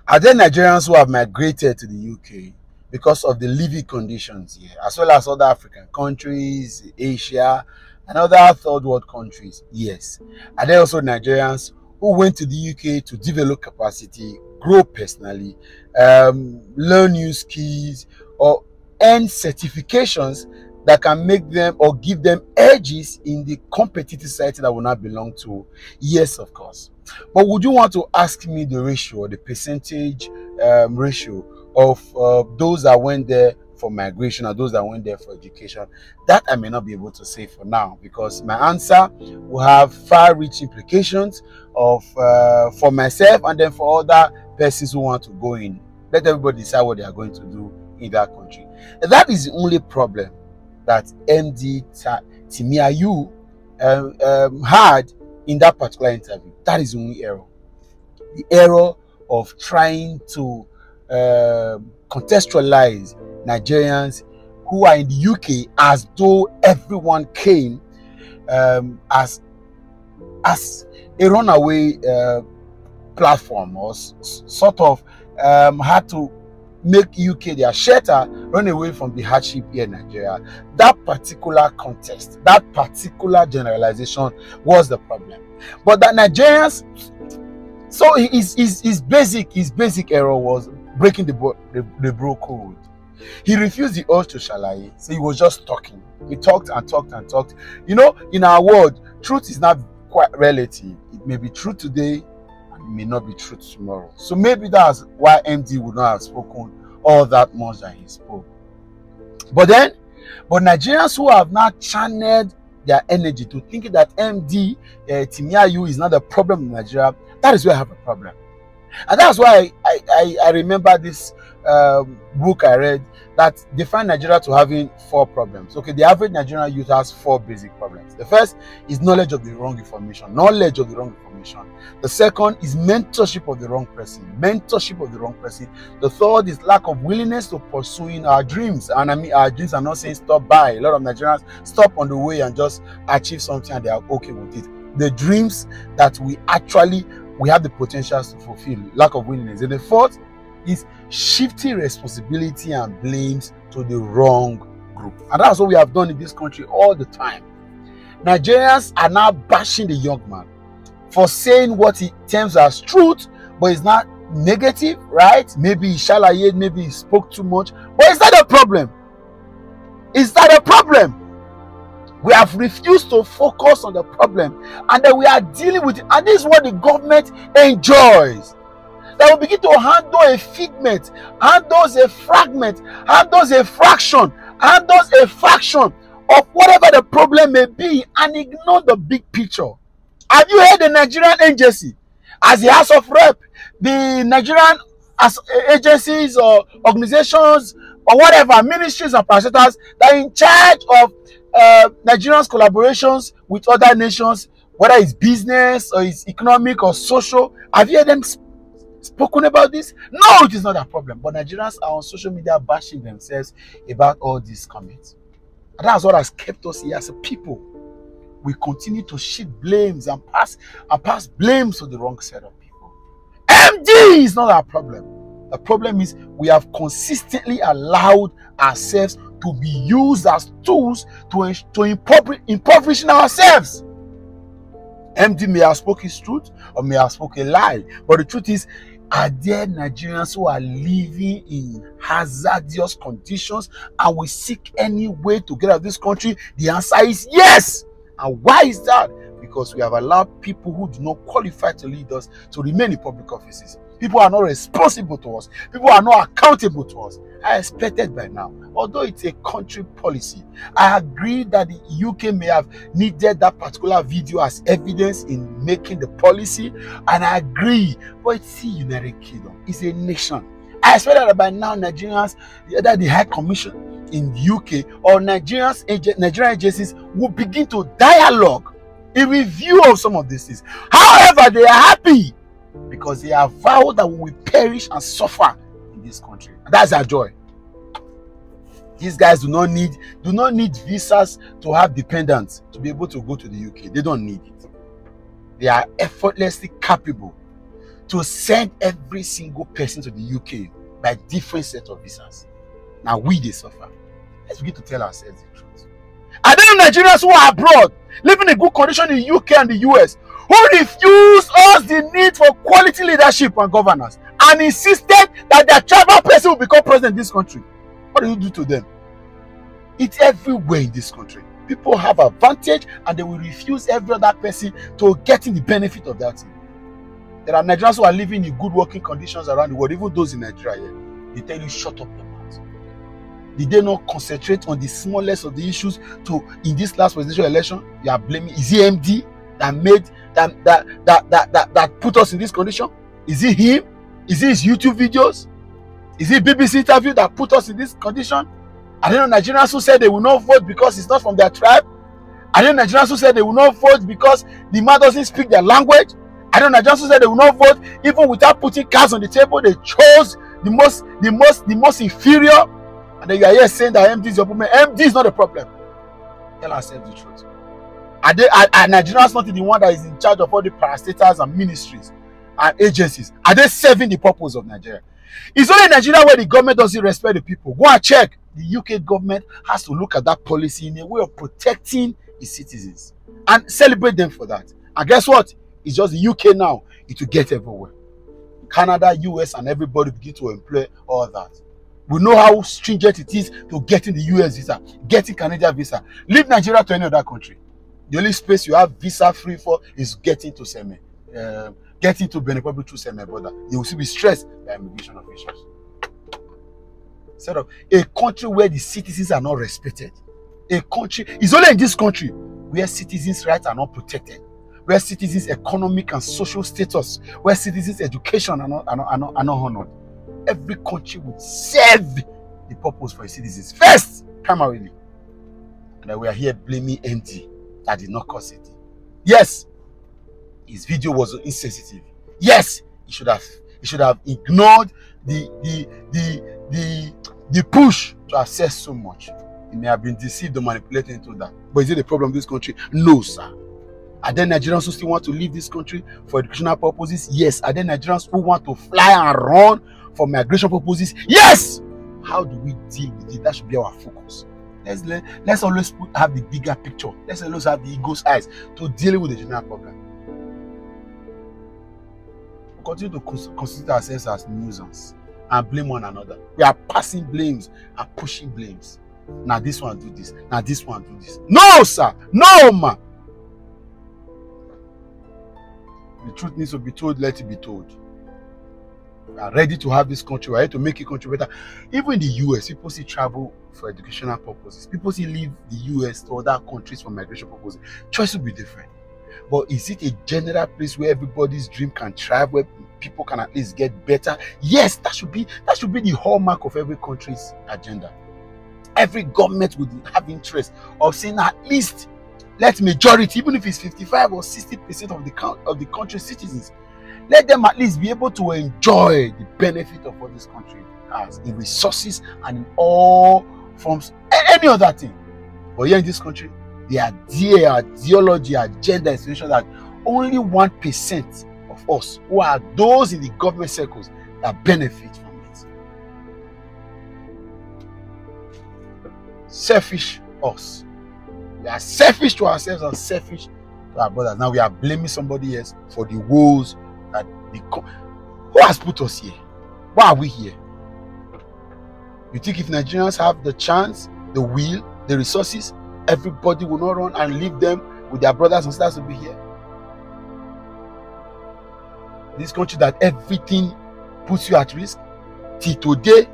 Are there Nigerians who have migrated to the UK because of the living conditions here, as well as other African countries, Asia, and other third world countries? Yes. Are there also Nigerians who went to the UK to develop capacity, grow personally, learn new skills, or earn certifications that can make them or give them edges in the competitive society that will not belong to? Yes, of course. But would you want to ask me the ratio or the percentage ratio of those that went there for migration or those that went there for education? That I may not be able to say for now, because my answer will have far-reaching implications of for myself and then for other persons who want to go in. Let everybody decide what they are going to do in that country. And that is the only problem that Emdee Timiayu had in that particular interview. That is the only error. The error of trying to contextualize Nigerians who are in the UK as though everyone came as a runaway platform, or sort of had to make UK their shelter, run away from the hardship here in Nigeria. That particular context, that particular generalization was the problem. But that Nigerians, so his basic error was breaking the bro code. He refused the urge to shalaye, so he was just talking. He talked and talked and talked. You know, in our world, truth is not quite relative. It may be true today, and it may not be true tomorrow. So maybe that's why Emdee would not have spoken all that much that he spoke. But Nigerians who have now channeled their energy to thinking that Emdee Timiayu is not a problem in Nigeria, that is where I have a problem. And that's why I remember this book I read that defined Nigeria to having 4 problems. Okay, the average Nigerian youth has 4 basic problems. The first is knowledge of the wrong information. Knowledge of the wrong information. The second is mentorship of the wrong person. Mentorship of the wrong person. The third is lack of willingness to pursuing our dreams. And I mean, our dreams are not saying stop by. A lot of Nigerians stop on the way and just achieve something and they are okay with it. The dreams that we have the potentials to fulfill. Lack of willingness. And the fourth is shifting responsibility and blames to the wrong group. And that's what we have done in this country all the time. Nigerians are now bashing the young man for saying what he terms as truth, but it's not negative, right? Maybe he shalayed, maybe he spoke too much. But is that a problem? Is that a problem? We have refused to focus on the problem, and then we are dealing with it. And this is what the government enjoys. They will begin to handle a figment, handle a fragment, handle a fraction, handle a fraction of whatever the problem may be, and ignore the big picture. Have you heard the Nigerian agency as the House of Rep, the Nigerian agencies or organizations or whatever, ministries and parastatals that are in charge of Nigerians' collaborations with other nations, whether it's business or it's economic or social? Have you heard them spoken about this? No, it is not a problem. But Nigerians are on social media bashing themselves about all these comments. And that's what has kept us here as a people. We continue to shift blames and pass blames to the wrong set of people. Emdee is not our problem. The problem is we have consistently allowed ourselves to be used as tools to impoverish ourselves. Emdee may have spoken his truth or may have spoken a lie, but the truth is, are there Nigerians who are living in hazardous conditions and will seek any way to get out of this country? The answer is yes. And why is that? Because we have allowed people who do not qualify to lead us to remain in public offices. People are not responsible to us. People are not accountable to us. I expected by now, although it's a country policy, I agree that the UK may have needed that particular video as evidence in making the policy, and I agree, but it's the United Kingdom. It's a nation. I expect that by now Nigerians, either the High Commission in the UK or Nigerian agencies will begin to dialogue a review of some of these things. However, they are happy because they have vowed that we will perish and suffer in this country. And that's our joy. These guys do not need visas to have dependents to be able to go to the UK. They don't need it. They are effortlessly capable to send every single person to the UK by different set of visas. Now we they suffer. Let's begin to tell ourselves the truth. Are there Nigerians who are abroad, living in good condition in the UK and the US, who refuse us the need for quality leadership and governance and insisted that their tribal person will become president in this country? What do you do to them? It's everywhere in this country. People have advantage and they will refuse every other person to getting the benefit of that thing. There are Nigerians who are living in good working conditions around the world, even those in Nigeria here. They tell you, shut up your mouth. Did they not concentrate on the smallest of the issues in this last presidential election? You are blaming, is it MD that made that put us in this condition? Is it him? Is it his YouTube videos? Is it BBC interview that put us in this condition? Are there Nigerians who said they will not vote because it's not from their tribe? Are there Nigerians who said they will not vote because the man doesn't speak their language? Are there Nigerians who said they will not vote even without putting cards on the table? They chose the most inferior, and then you are here saying that MD is your problem. MD is not the problem. Tell ourselves the truth. Are Nigerians not the one that is in charge of all the parastatals and ministries and agencies? Are they serving the purpose of Nigeria? It's only in Nigeria where the government doesn't respect the people. Go and check. The UK government has to look at that policy in a way of protecting its citizens and celebrate them for that. And guess what? It's just the UK now. It will get everywhere. Canada, US, and everybody begin to employ all that. We know how stringent it is to getting the US visa, getting Canadian visa. Leave Nigeria to any other country. The only space you have visa free for is getting to Seme. Getting to Benin Republic through Seme border. You will still be stressed by immigration officials. Instead of a country where the citizens are not respected. A country, it's only in this country where citizens' rights are not protected, where citizens' economic and social status, where citizens' education are not honored. Every country would serve the purpose for its citizens first, primarily. And then we are here blaming MD that did not cause it. Yes, his video was insensitive. Yes, he should have ignored the push to access so much. He may have been deceived or manipulated into that. But is it a problem in this country? No, sir. Are there Nigerians who still want to leave this country for educational purposes? Yes. Are there Nigerians who want to fly and run for migration purposes? Yes. How do we deal with it? That should be our focus. Let's always have the bigger picture. Let's always have the ego's eyes to deal with the general problem. We continue to consider ourselves as nuisance and blame one another. We are passing blames and pushing blames. Now this one do this. Now this one do this. No, sir. No, man. The truth needs to be told. Let it be told. We are ready to have this country. We are ready to make a country better. Even in the US, people still travel for educational purposes. People still leave the US to other countries for migration purposes. Choice will be different. But is it a general place where everybody's dream can thrive, where people can at least get better? Yes, that should be the hallmark of every country's agenda. Every government would have interest of saying at least let majority, even if it's 55 or 60% of the country's citizens, let them at least be able to enjoy the benefit of what this country has in resources and in all forms, any other thing. But here in this country, the idea, ideology, agenda is to ensure that only 1% of us, who are those in the government circles, that benefit from it. Selfish us. We are selfish to ourselves and selfish to our brothers. Now we are blaming somebody else for the woes that who has put us here? Why are we here? You think if Nigerians have the chance, the will, the resources, everybody will not run and leave them with their brothers and sisters to be here? This country that everything puts you at risk. Till today,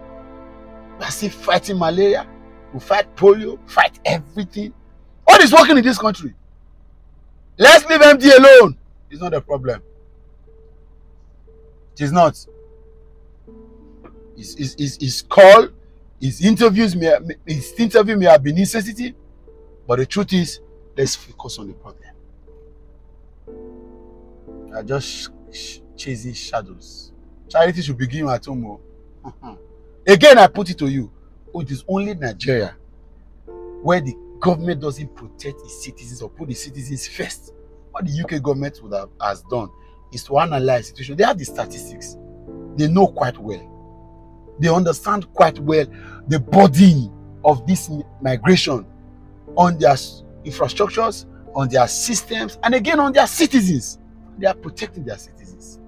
we are still fighting malaria. We fight polio, fight everything. What is working in this country? Let's leave MD alone. It's not a problem. It is not. His call, his interview may have been insensitive, but the truth is, let's focus on the problem. We are just chasing shadows. Charity should begin at home. Again, I put it to you. It is only Nigeria where the government doesn't protect its citizens or put the citizens first. What the UK government has done is to analyze the situation. They have the statistics. They know quite well. They understand quite well the burden of this migration on their infrastructures, on their systems, and again on their citizens. They are protecting their citizens.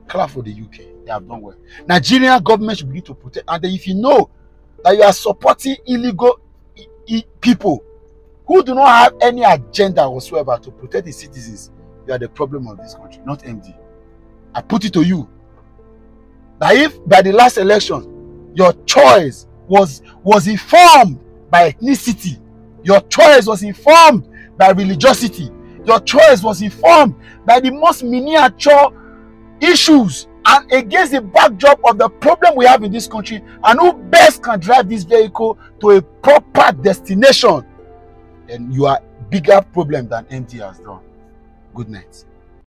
Clap for the UK. They have done well. Nigerian government should begin to protect. And then if you know that you are supporting illegal people who do not have any agenda whatsoever to protect the citizens, you are the problem of this country, not Emdee. I put it to you that if by the last election your choice was informed by ethnicity, your choice was informed by religiosity, your choice was informed by the most miniature issues and against the backdrop of the problem we have in this country, and who best can drive this vehicle to a proper destination, then you are a bigger problem than Emdee has done. Good night.